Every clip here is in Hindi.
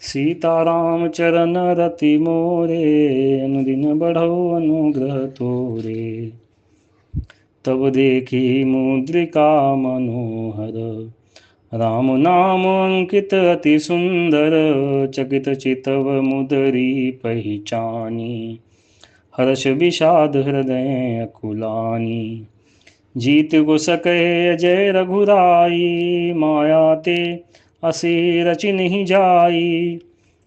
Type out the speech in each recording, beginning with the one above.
सीताराम चरण रति मोरे, अनुदिन बढ़ो अनुग्रह तोरे। तब देखी मुद्रिका मनोहर, राम नाम अंकित अति सुंदर। चकित चितव मुदरी पहचानी, हर्ष विषाद हृदय अकुलानी। जीत गो सके अजय रघुराई, माया ते असी रचिन्हि जाई।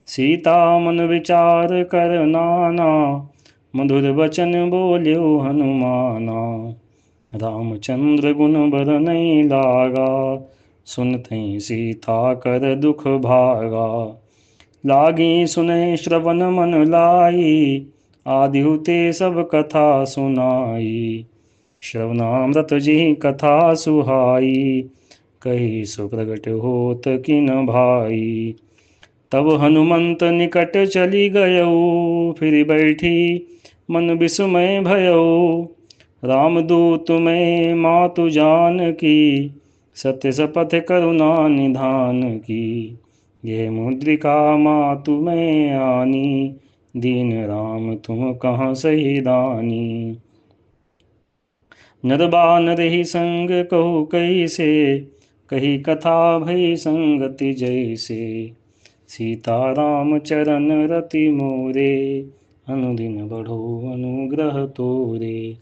सीता मन विचार कर नाना, मधुर वचन बोल्यो हनुमाना। रामचंद्र गुण बरनई लागा, सुनते सीता कर दुख भागा। लागी सुने श्रवण मन लाई, आदिहु ते सब कथा सुनाई। श्रवणामृत जी कथा सुहाई, कही सो प्रगट होत किन भाई। तब हनुमंत निकट चली गयऊ, फिर बैठी मन विस्मय भयऊ। रामदूत में मातु जानकी, सत्य शपथ करुणा निधान की। यह मुद्रिका मातु में आनी, दीन राम तुम कहाँ सही दानी। नरबान रही संग कहु कैसे, कही कथा भई संगति जैसे। सीताराम चरण रति मोरे, अनुदिन बढ़ो अनुग्रह तोरे।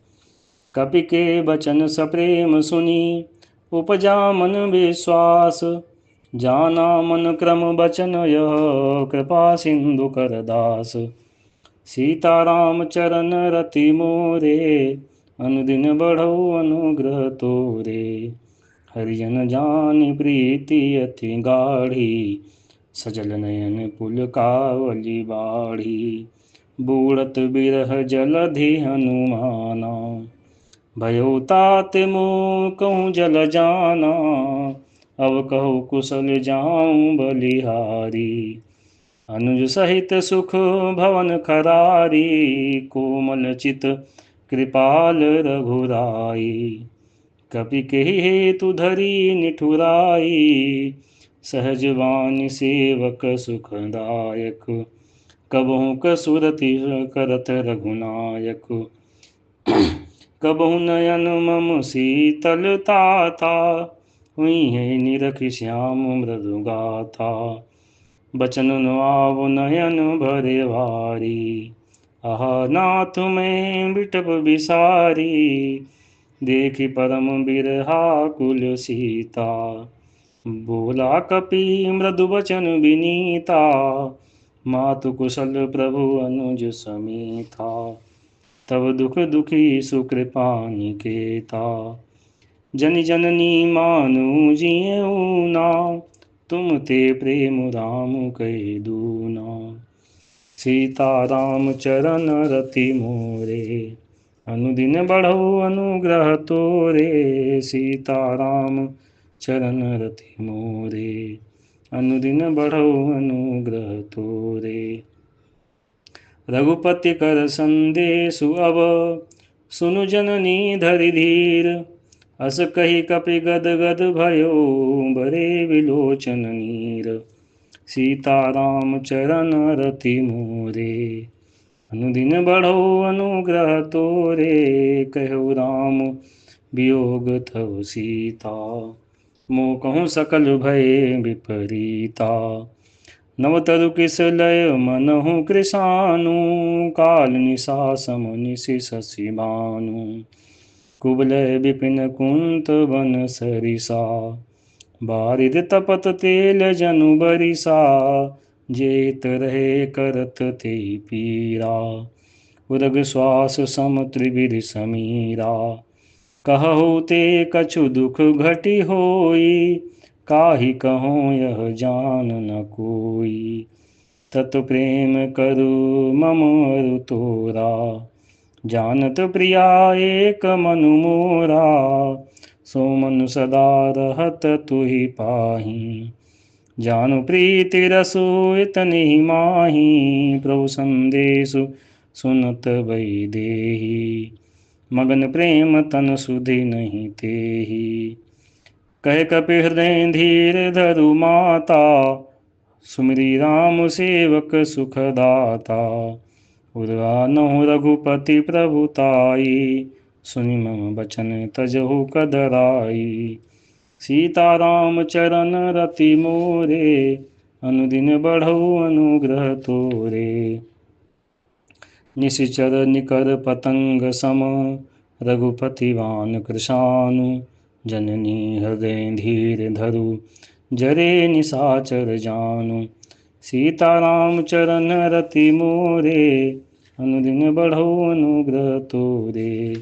कपि के बचन सप्रेम सुनी, उपजा मन विश्वास। जाना मन क्रम बचन यह, कृपा सिंधु कर दास। सीताराम चरण रति मोरे, अनुदिन बढ़ो अनुग्रह तोरे। हरिजन जानि प्रीति अति गाढ़ी, सजल नयन पुलकावली बाढ़ी। बूढ़त बिरह जलधि हनुमाना, भयो तात मोह कहूँ जल जाना। अब कहु कुशल जाऊं बलिहारी, अनुज सहित सुख भवन खरारी। कोमल चित कृपाल रघुराई, कपि केहि हेतु धरी निठुराई। सहज वाणी सेवक सुखदायक, कबहु कसुरति करत रघुनायक। कबहु नयन मम शीतलता था, हुई है निरखि श्याम मृदु गाथा। बचन नुआव नयन भरे वारी, आह नाथ में बिटप बिसारी। देखि परम बिरहा कुल सीता, बोला कपि मृदु वचन विनीता। मातु कुशल प्रभु अनुज समीता, तब दुख दुखी सुकृपा निकेता। जन जननी मानु जियऊ ना, तुम ते प्रेम राम कह दूना। सीताराम चरण रति मोरे, अनुदिन बढ़ो अनुग्रह तोरे। सीताराम चरण रति मोरे, अनुदिन बढ़ो अनुग्रह तोरे। रघुपति कर संदेशु अब, सुनु जननी धरि धीर। अस कही कपि गद गद भयो, बरे विलोचन नीर। सीताराम चरण रति मोरे, अनुदिन बढ़ो अनुग्रह तोरे। कहु राम वियोग तव सीता, मोह कहूँ सकल भय विपरीता। नव तरु किस लय मनहु कृशानु, काल निशा सम निशि शशि भानु। कुबलय विपिन कुंत वन सरिसा, बारिद तपत तेल जनु बरिसा। जेत रहे करत ते पीरा, उरग श्वास सम त्रिविध समीरा। कहु ते कछु दुख घटी होई, काहि कहूँ यह जान न कोई। तत प्रेम करु मम अरु तोरा, जानत प्रिया एक मनु मोरा। सो मनु सदा रहत तुहि पाही, जानु प्रीति रसु इतनि माही। प्रभु संदेशु सुनत वै देही, मगन प्रेम तन सुधि नहीं तेही। कह कपि हृदय धीर धरु माता, सुमिरी राम सेवक सुखदाता। उद्गानहु रघुपति प्रभुताई, सुनि मम बचन तजहु कदराई। सीताराम चरण रति मोरे, अनुदिन बढ़ऊ अनुग्रह तोरे। निशिचर निकर पतंग सम, रघुपतिवान कृशानु। जननी हृदय धीर धरु, जरे निशाचर जानु। सीताराम चरण रति मोरे, अनुदिन बढ़ऊ अनुग्रह तोरे।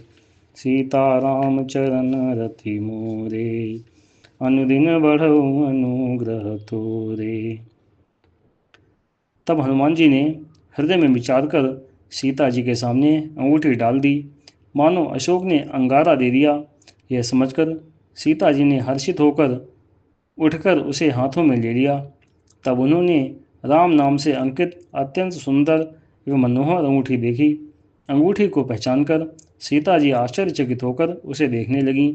सीताराम चरण रति मोरे, अनुदिन बढ़ऊ अनुग्रह तोरे। तब हनुमान जी ने हृदय में विचार कर सीता जी के सामने अंगूठी डाल दी, मानो अशोक ने अंगारा दे दिया। यह समझकर सीता जी ने हर्षित होकर उठकर उसे हाथों में ले लिया। तब उन्होंने राम नाम से अंकित अत्यंत सुंदर एवं मनोहर अंगूठी देखी। अंगूठी को पहचानकर सीता जी आश्चर्यचकित होकर उसे देखने लगीं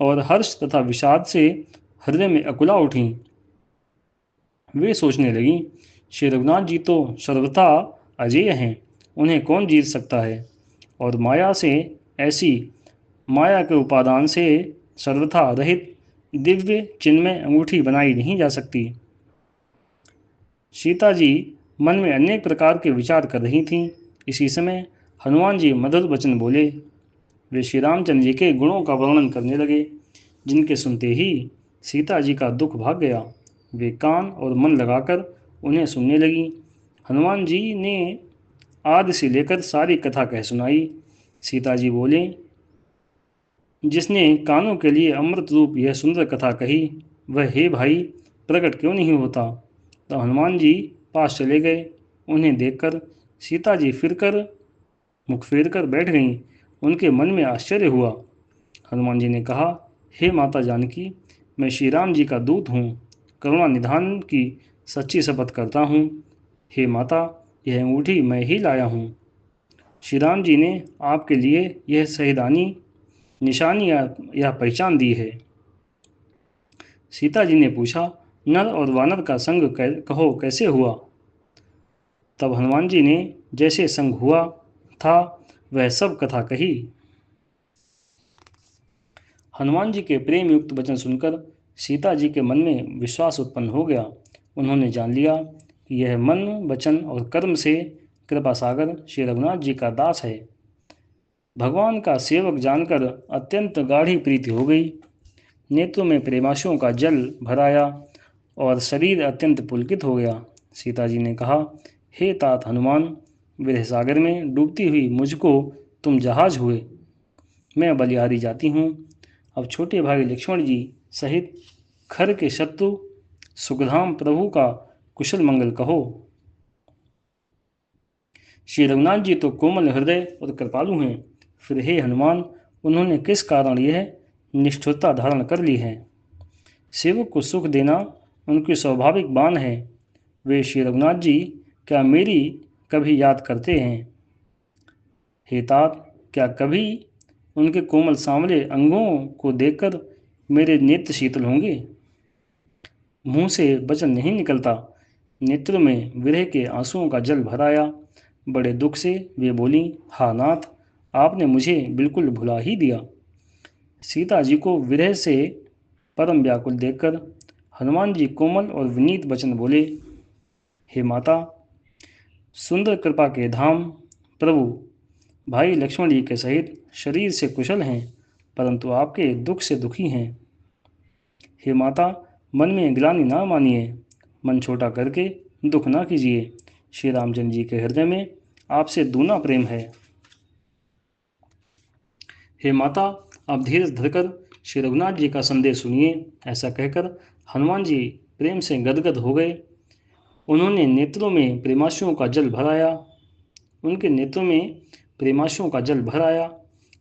और हर्ष तथा विषाद से हृदय में अकुला उठीं। वे सोचने लगीं, श्री रघुनाथ जी तो सर्वथा अजेय हैं, उन्हें कौन जीत सकता है। और माया से ऐसी माया के उपादान से सर्वथा रहित दिव्य चिन्मय अंगूठी बनाई नहीं जा सकती। सीता जी मन में अनेक प्रकार के विचार कर रही थीं। इसी समय हनुमान जी मधुर वचन बोले। वे श्री रामचंद्र जी के गुणों का वर्णन करने लगे, जिनके सुनते ही सीता जी का दुख भाग गया। वे कान और मन लगाकर उन्हें सुनने लगी। हनुमान जी ने आदि से लेकर सारी कथा कह सुनाई। सीता जी बोले, जिसने कानों के लिए अमृत रूप यह सुंदर कथा कही, वह हे भाई प्रकट क्यों नहीं होता। तो हनुमान जी पास चले गए। उन्हें देखकर सीता जी मुख फेर कर बैठ गईं। उनके मन में आश्चर्य हुआ। हनुमान जी ने कहा, हे माता जानकी, मैं श्री राम जी का दूत हूँ, करुणा निधान की सच्ची शपथ करता हूँ। हे माता, यह अंगूठी मैं ही लाया हूँ। श्री राम जी ने आपके लिए यह सहिदानी निशानी या पहचान दी है। सीता जी ने पूछा, नर और वानर का संग कहो कैसे हुआ। तब हनुमान जी ने जैसे संग हुआ था वह सब कथा कही। हनुमान जी के प्रेम युक्त वचन सुनकर सीता जी के मन में विश्वास उत्पन्न हो गया। उन्होंने जान लिया कि यह मन वचन और कर्म से कृपा सागर श्री रघुनाथ जी का दास है। भगवान का सेवक जानकर अत्यंत गाढ़ी प्रीति हो गई। नेत्रों में प्रेमाशुओं का जल भराया और शरीर अत्यंत पुलकित हो गया। सीता जी ने कहा, हे तात हनुमान, विरह सागर में डूबती हुई मुझको तुम जहाज हुए। मैं बलिहारी जाती हूँ। अब छोटे भाई लक्ष्मण जी सहित खर के शत्रु सुखधाम प्रभु का कुशल मंगल कहो। श्री रघुनाथ जी तो कोमल हृदय और कृपालु हैं, फिर हे हनुमान, उन्होंने किस कारण यह निष्ठुरता धारण कर ली है। सेवक को सुख देना उनकी स्वाभाविक बान है। वे श्री रघुनाथ जी क्या मेरी कभी याद करते हैं। हे तात, क्या कभी उनके कोमल सांवले अंगों को देखकर मेरे नेत्र शीतल होंगे। मुंह से वचन नहीं निकलता, नेत्र में विरह के आंसुओं का जल भर आया। बड़े दुख से वे बोली, हा नाथ, आपने मुझे बिल्कुल भुला ही दिया। सीता जी को विरह से परम व्याकुल देखकर हनुमान जी कोमल और विनीत वचन बोले, हे माता, सुंदर कृपा के धाम प्रभु भाई लक्ष्मण जी के सहित शरीर से कुशल हैं, परंतु आपके दुख से दुखी हैं। हे माता, मन में ग्लानि ना मानिए, मन छोटा करके दुख ना कीजिए। श्री रामचंद्र जी के हृदय में आपसे दूना प्रेम है। हे माता, आप धीरज धरकर श्री रघुनाथ जी का संदेश सुनिए। ऐसा कहकर हनुमान जी प्रेम से गदगद हो गए। उन्होंने नेत्रों में प्रेमाशुओं का जल भराया। उनके नेत्रों में प्रेमाशुओं का जल भर आया।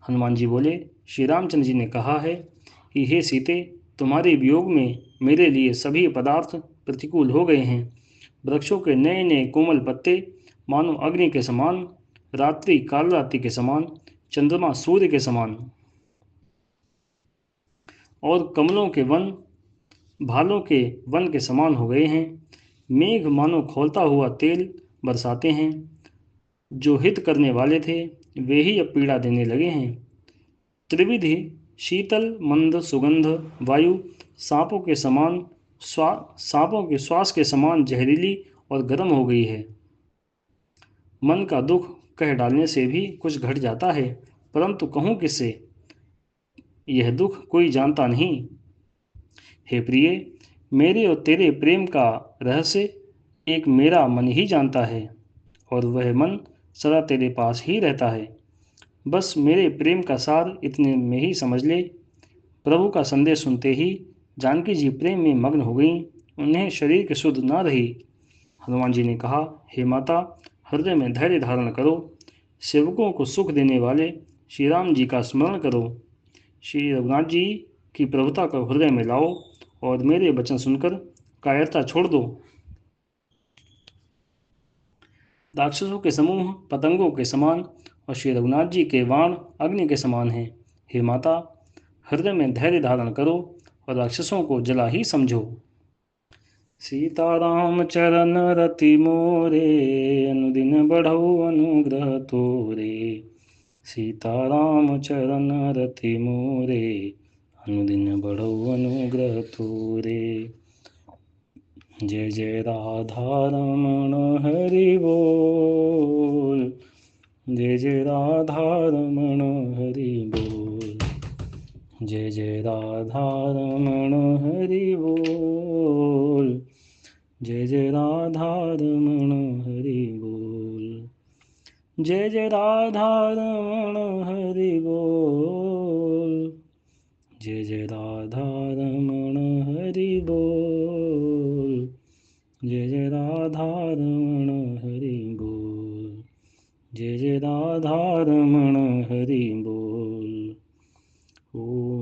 हनुमान जी बोले, श्री रामचंद्र जी ने कहा है कि हे सीते, तुम्हारे वियोग में मेरे लिए सभी पदार्थ प्रतिकूल हो गए हैं। वृक्षों के नए नए कोमल पत्ते मानो अग्नि के समान, रात्रि काल रात्रि के समान, चंद्रमा सूर्य के समान, और कमलों के वन भालों के वन के समान हो गए हैं। मेघ मानो खौलता हुआ तेल बरसाते हैं। जो हित करने वाले थे वे ही अब पीड़ा देने लगे हैं। त्रिविधि शीतल मंद सुगंध वायु सांपों के समान सांपों के श्वास के समान जहरीली और गर्म हो गई है। मन का दुख कह डालने से भी कुछ घट जाता है, परंतु कहूँ किससे? यह दुख कोई जानता नहीं। हे प्रिय, मेरे और तेरे प्रेम का रहस्य एक मेरा मन ही जानता है, और वह मन सदा तेरे पास ही रहता है। बस मेरे प्रेम का सार इतने में ही समझ ले। प्रभु का संदेश सुनते ही जानकी जी प्रेम में मग्न हो गईं। उन्हें शरीर की सुध न रही। हनुमान जी ने कहा, हे माता, हृदय में धैर्य धारण करो। सेवकों को सुख देने वाले श्री राम जी का स्मरण करो। श्री रघुनाथ जी की प्रभुता को हृदय में लाओ और मेरे वचन सुनकर कायरता छोड़ दो। राक्षसों के समूह पतंगों के समान और श्री रघुनाथ जी के बाण अग्नि के समान हैं। हे माता, हृदय में धैर्य धारण करो और राक्षसों को जला ही समझो। सीताराम चरण रति मोरे, अनुदिन बढ़ऊ अनुग्रह तोरे। सीताराम चरण रति मोरे, अनुदिन बढ़ऊ अनुग्रह तोरे। जय जय राधा रमण हरि बोल। जय जय राधा रमण हरि बोल। जय जय राधा रमण हरि बोल। जय जय राधा रमण हरि बोल। जय जय राधा रमण हरि बोल। जय जय राधा रमण हरि बोल। जय जय राधा रमण हरि बोल। जय जय राधा रमण हरि बोल। ओम